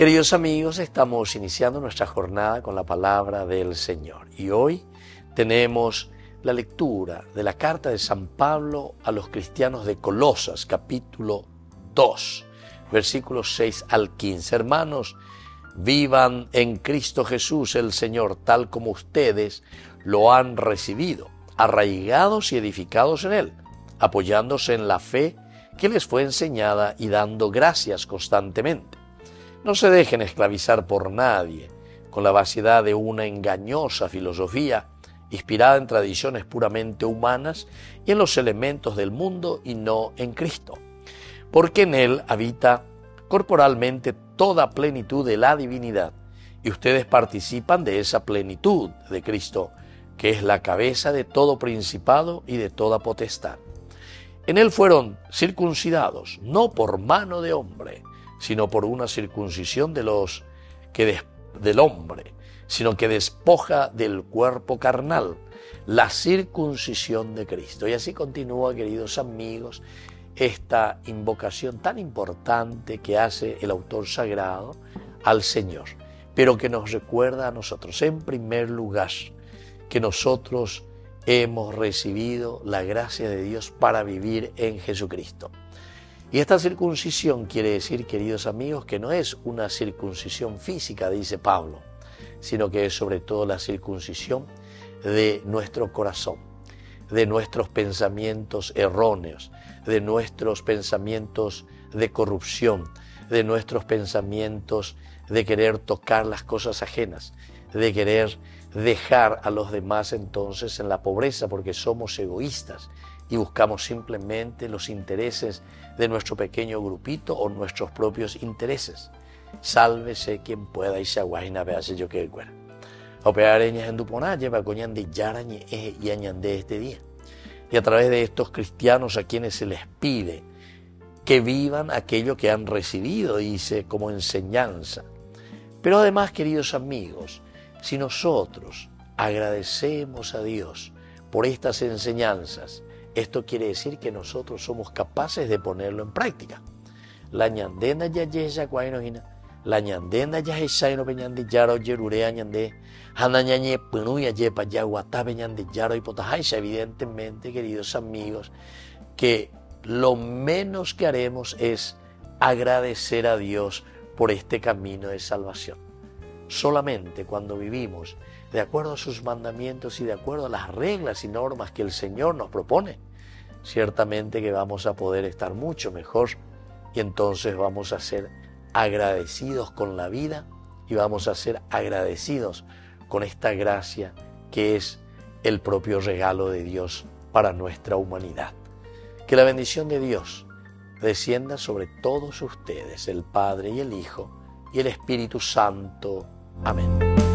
Queridos amigos, estamos iniciando nuestra jornada con la palabra del Señor y hoy tenemos la lectura de la carta de San Pablo a los cristianos de Colosas, capítulo 2, versículos 6 al 15. Hermanos, vivan en Cristo Jesús el Señor tal como ustedes lo han recibido, arraigados y edificados en Él, apoyándose en la fe que les fue enseñada y dando gracias constantemente. No se dejen esclavizar por nadie con la vaciedad de una engañosa filosofía inspirada en tradiciones puramente humanas y en los elementos del mundo y no en Cristo, porque en Él habita corporalmente toda plenitud de la divinidad y ustedes participan de esa plenitud de Cristo, que es la cabeza de todo principado y de toda potestad. En Él fueron circuncidados, no por mano de hombre, sino por una circuncisión del hombre, sino que despoja del cuerpo carnal, la circuncisión de Cristo. Y así continúa, queridos amigos, esta invocación tan importante que hace el autor sagrado al Señor, pero que nos recuerda a nosotros, en primer lugar, que nosotros hemos recibido la gracia de Dios para vivir en Jesucristo. Y esta circuncisión quiere decir, queridos amigos, que no es una circuncisión física, dice Pablo, sino que es sobre todo la circuncisión de nuestro corazón, de nuestros pensamientos erróneos, de nuestros pensamientos de corrupción, de nuestros pensamientos de querer tocar las cosas ajenas, de querer dejar a los demás entonces en la pobreza porque somos egoístas y buscamos simplemente los intereses de nuestro pequeño grupito o nuestros propios intereses. Sálvese quien pueda y se aguajina vease yo que cuera. Opeareñas en Duponá lleva coñan de yarañe y añandé este día. Y a través de estos cristianos a quienes se les pide que vivan aquello que han recibido, dice, como enseñanza. Pero además, queridos amigos, si nosotros agradecemos a Dios por estas enseñanzas, esto quiere decir que nosotros somos capaces de ponerlo en práctica. La ñandenda ya yesa cuainojina, la ñandenda ya hesaino peñandi yaro yerurea ñandé, hanañañe penuya yepa yaguatá peñandi yaro y potajaisa. Evidentemente, queridos amigos, que lo menos que haremos es agradecer a Dios por este camino de salvación. Solamente cuando vivimos de acuerdo a sus mandamientos y de acuerdo a las reglas y normas que el Señor nos propone, ciertamente que vamos a poder estar mucho mejor y entonces vamos a ser agradecidos con la vida y vamos a ser agradecidos con esta gracia que es el propio regalo de Dios para nuestra humanidad. Que la bendición de Dios descienda sobre todos ustedes, el Padre y el Hijo y el Espíritu Santo. Amén.